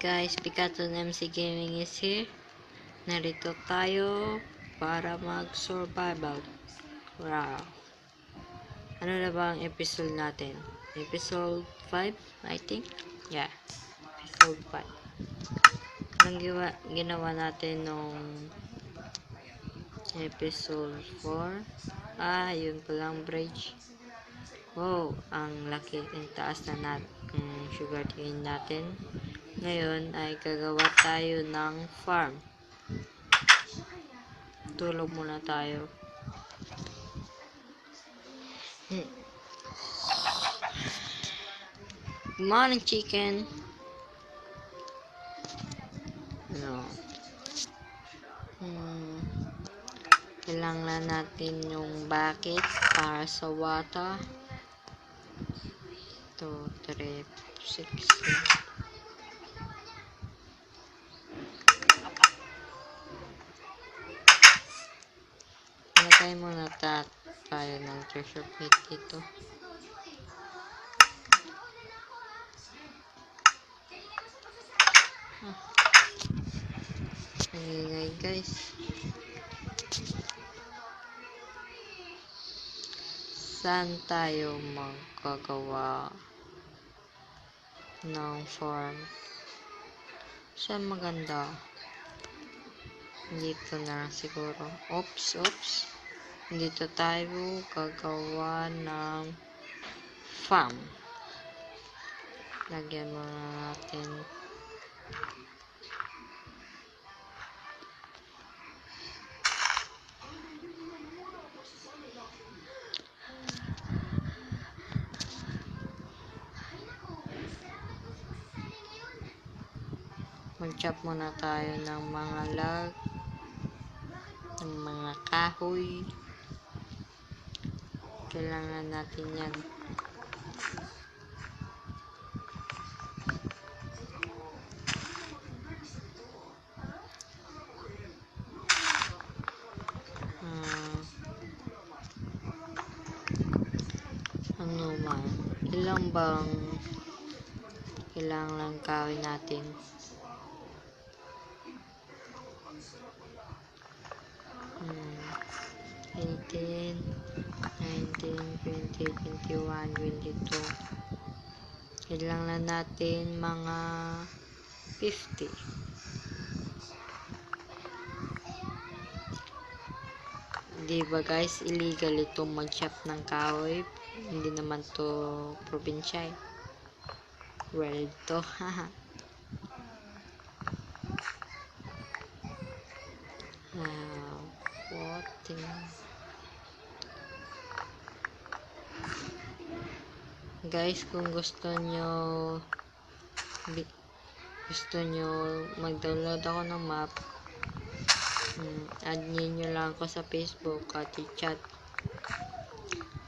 guys, Pikaton MC Gaming is here. Narito tayo para mag-survival craft. Ano na ba ang episode natin? Episode 5, I think? Yeah, episode 5. Anong ginawa natin nung episode 4? Yun palang bridge. Wow, ang laki, ang taas na sugar cane natin. Ngayon ay gagawa tayo ng farm. Tulog muna tayo. Good morning, chicken. No. Kailangan natin yung bucket para sa water. 2, 3, 6. Lagay muna tayo ng treasure plate dito. Ingay guys. Saan tayo magkagawa ng farm? Saan maganda? Dito na siguro. Oops. Dito tayo gagawa ng farm. Lagyan muna natin. Mag-chop muna tayo ng mga log, ng mga kahoy. Kailangan natin yan. Ano man? Ilang bang kailangan lang kahoy natin? 18, 19, 20, 21, 22. Kailangan natin mga 50. Diba guys, illegal ito mag-chop ng kahoy. Hindi naman to probinsya eh. Well to, haha. Guys, kung gusto nyo mag-download ako ng map, add nyo lang ako sa Facebook at i-chat.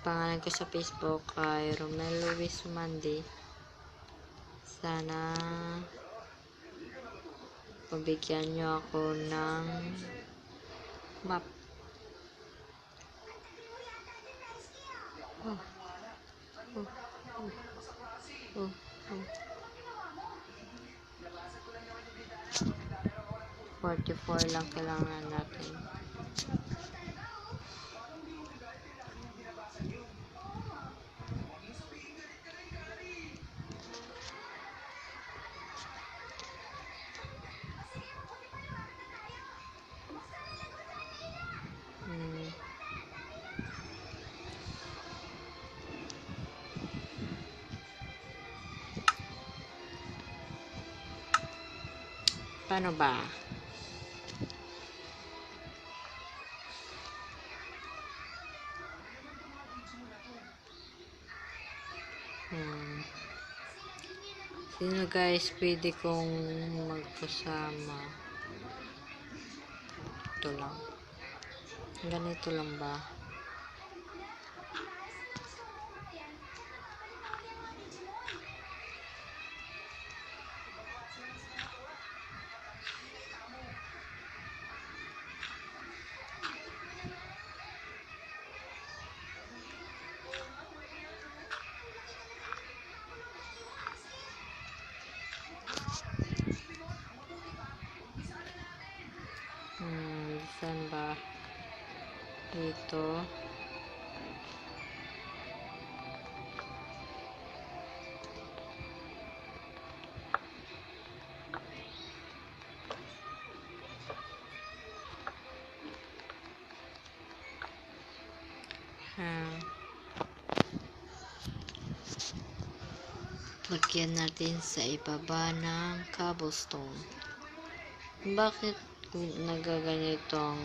Pangalan ko sa Facebook ay Romel Luis Sumandi. Sana pabigyan nyo ako ng map. Oh. 44 lang kailangan natin. Paano ba? Sino guys pwede kong magkasama? Ito lang. Ganito lang ba? Saan ba? Dito. Lagyan natin sa ibaba ng cobblestone. Bakit nagaganitong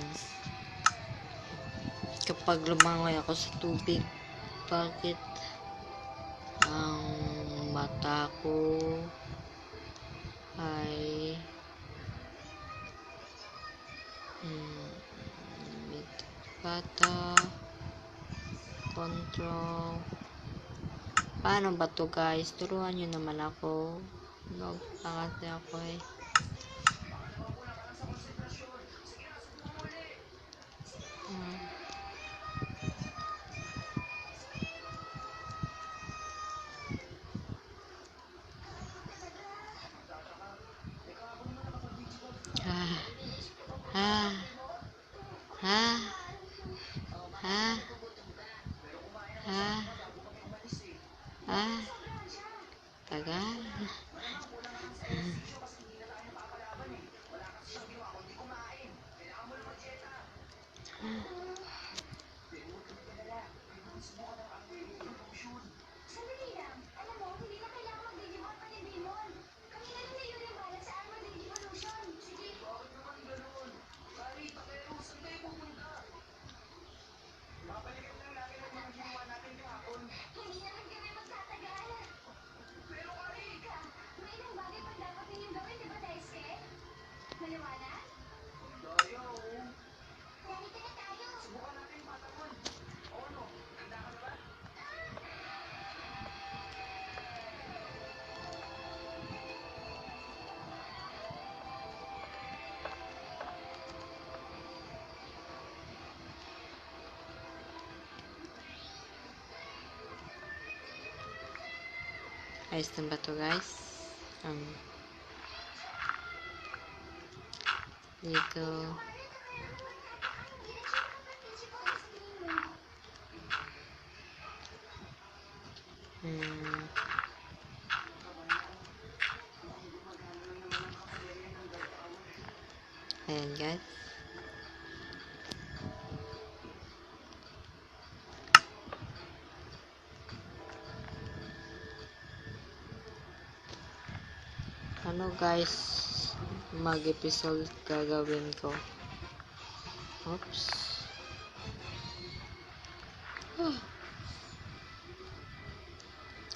kapag lumangoy ako sa tubig? Bakit ang mata ko ay bata control? Paano ba to, guys? Turuan nyo naman ako. Kasi ako eh. Tagal. Ayos na ba to, guys? Dito. Ayan, guys. Ano, guys, mag-episode gagawin ko. Oops.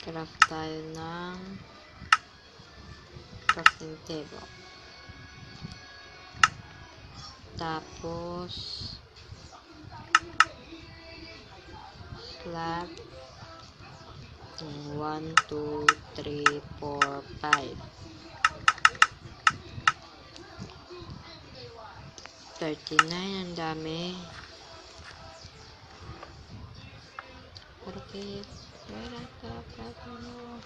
Craft tayo ng crafting table. Tapos slab 1, 2, 3, 4, 5. 39, ang dami. Bakit? Wala ka pa mo.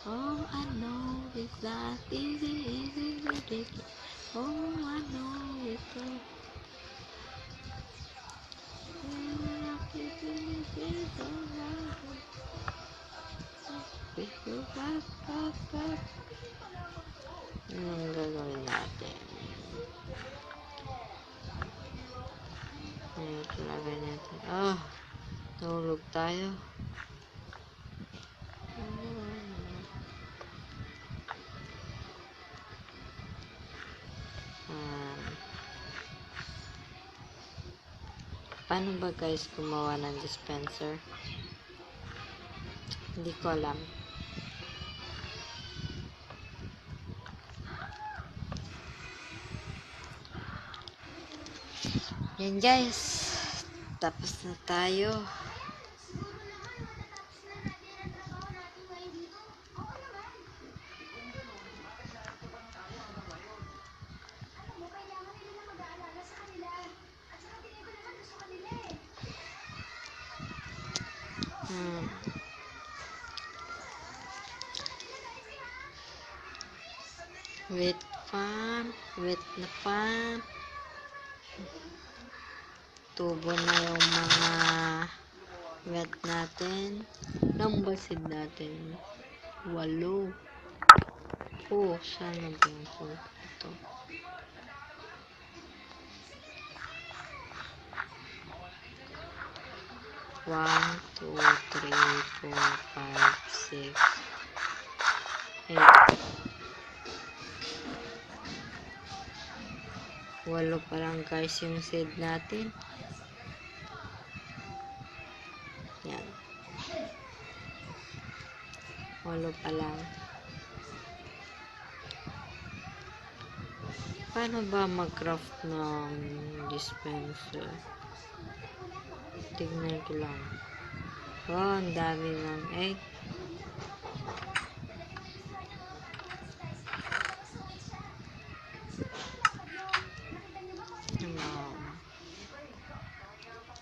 Oh, I know it's not easy. Oh, I know it's Anong gagawin natin? Ito lagay natin. Nahulog tayo. Paano ba, guys, gumawa ng dispenser? Hindi ko alam. Yan, guys. Tapos na tayo. Wet farm. Wet na farm. Tubo na yung mga wet natin. Nambasid natin. 8. Oh, saan na ba yung ito? One, two, three, 4, 5, 6, 8. 8 pa lang guys yung seed natin. Yan. 8 pa lang. Paano ba mag-craft ng dispenser? Tignan ko lang. Oh, ang dami ng egg.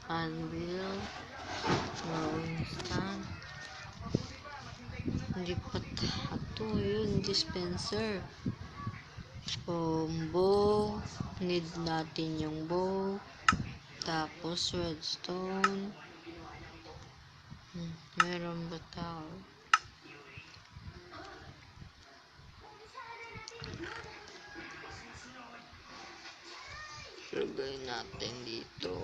Anvil. Stand. Hindi pa ito yun. Dispenser. Bow. Need natin yung bow. Tapos redstone. Meron ba tao? Lagay natin dito.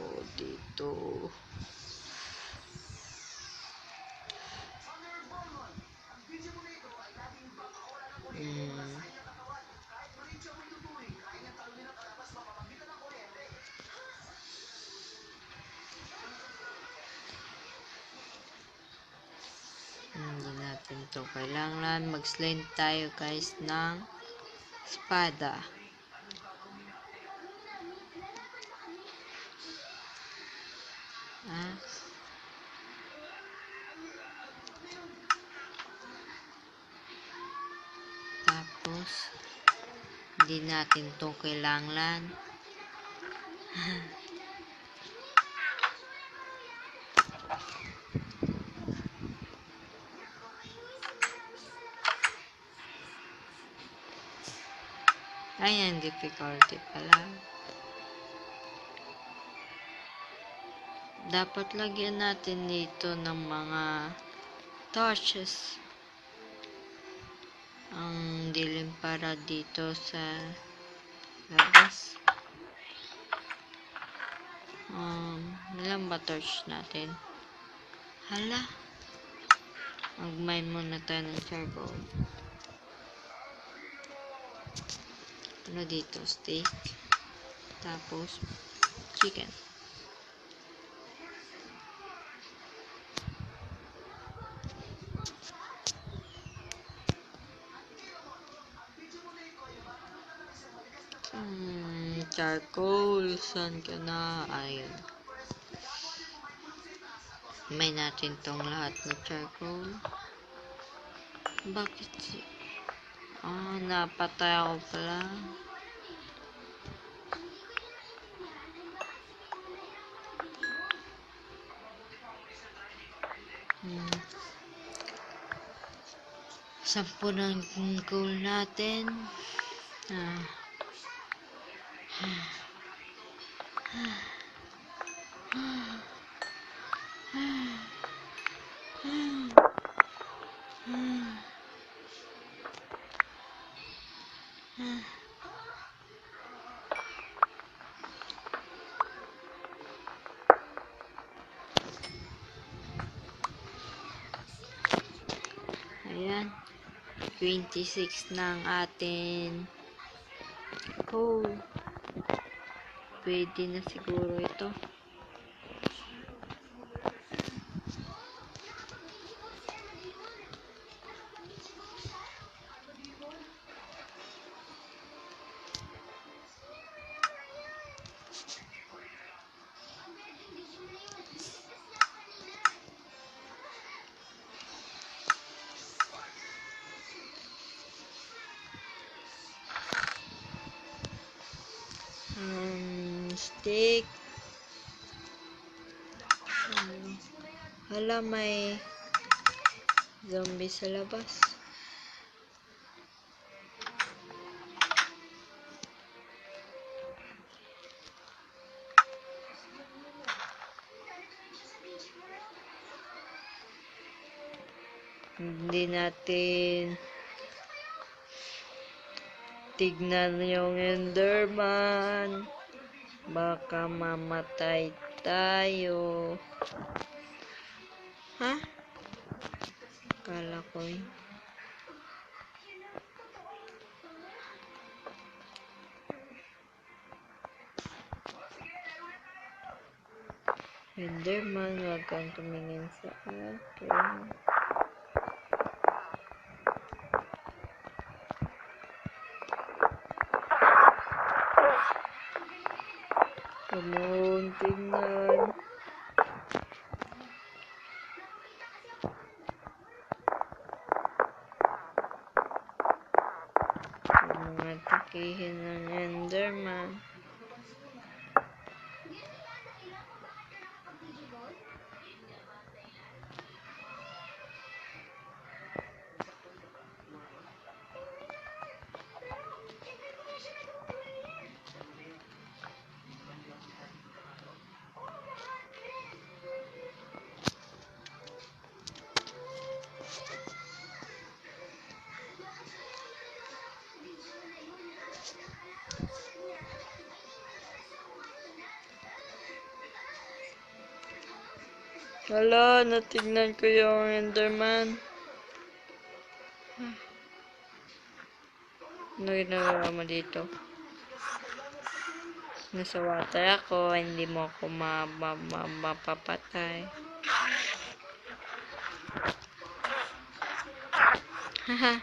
Hindi natin to kailangan. Mag-slime tayo guys ng espada. Tapos hindi natin to kailangan. Ayan, difficulty pala. Dapat lagyan natin dito ng mga torches. Ang dilim para dito sa labas. Ilan ba torch natin? Hala. Mag-mine muna tayo ng charcoal. Ano dito? Steak. Tapos, chicken. Charcoal. Saan ka na? Ayun. May natin tong lahat ng charcoal. Bakit? Napatay ako pala. Sampu ng coal natin. Ayan. 26 ng atin. Pwede na siguro ito. Steak. Hala, may zombie sa labas. Hindi natin tignan yung Enderman. Baka mamatay tayo. Ha? Kala ko yun. Enderman, wag kang tumingin sa akin. Come on, tingnan. Yung mga tikihin ng Enderman. Wala, natignan ko yung Enderman. Ano ginagawa mo dito? Nasa water ako, hindi mo ako mapapatay. Haha,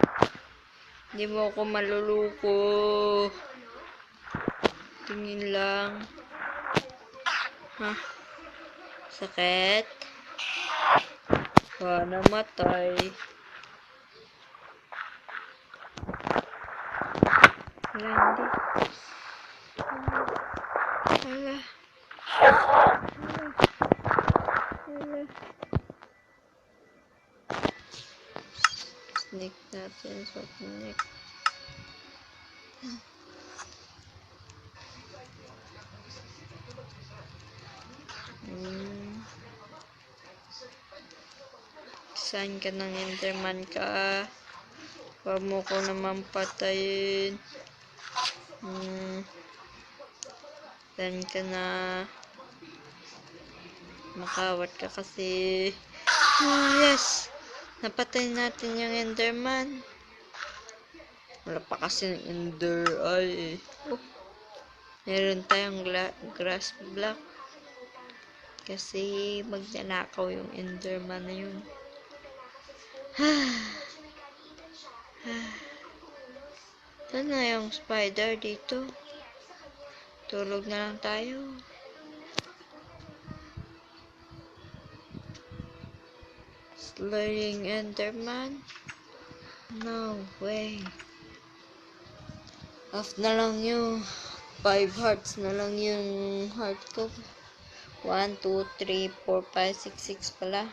hindi mo ako maluluko. Tingin lang. Ha? Sakit? Namatay. Wala, hindi. Wala. Wala. Sneak natin sa sneak. Saan ka ng Enderman ka? Huwag mo ko naman patayin. Saan ka na? Makawat ka kasi. Yes! Napatay natin yung Enderman. Wala pa kasi ng Ender. Ay. Meron tayong grass block. Kasi magnanakaw yung Enderman na yun. Saan na yung spider dito? Tulog na lang tayo. Slaying Enderman? No way. Off na lang yung 5 hearts na lang yung heart ko. 1, 2, 3, 4, 5, 6, 6 pala.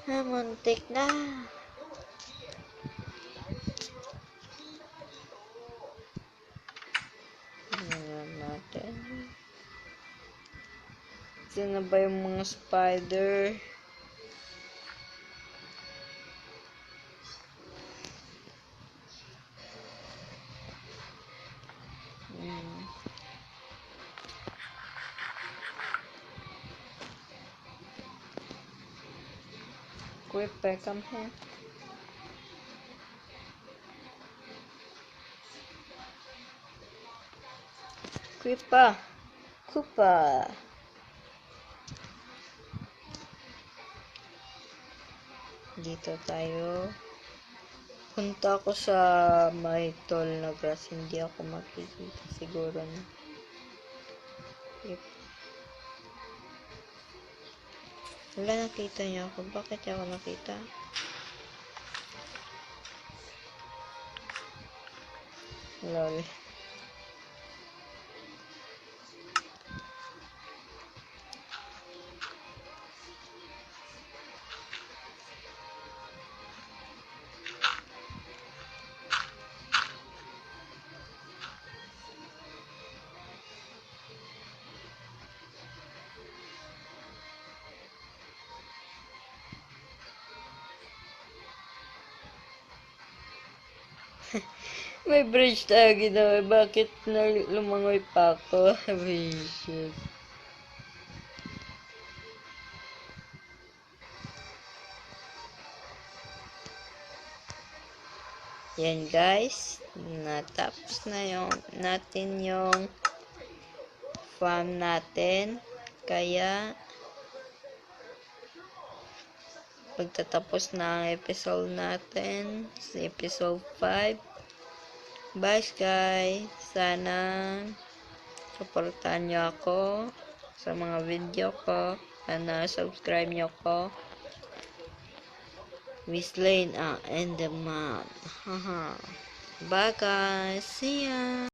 Muntik na. Tingnan natin. Saan na ba yung mga spider? Creeper, come here. Creeper. Creeper. Dito tayo. Punta ako sa may tall na grass. Hindi ako makikita siguro na. Yep. Wala, nakita niyo ako. Bakit ako nakita? Lol. May bridge tayo ginawa. Bakit lumangoy pa ako? Vicious. Yan guys. Natapos na natin yung farm natin. Kaya pagtatapos na ang episode natin. Episode 5. Bye guys. Sana supportahan nyo ako sa mga video ko. Sana subscribe nyo ko. Miss Lane and the man. Haha. Bye guys. See ya.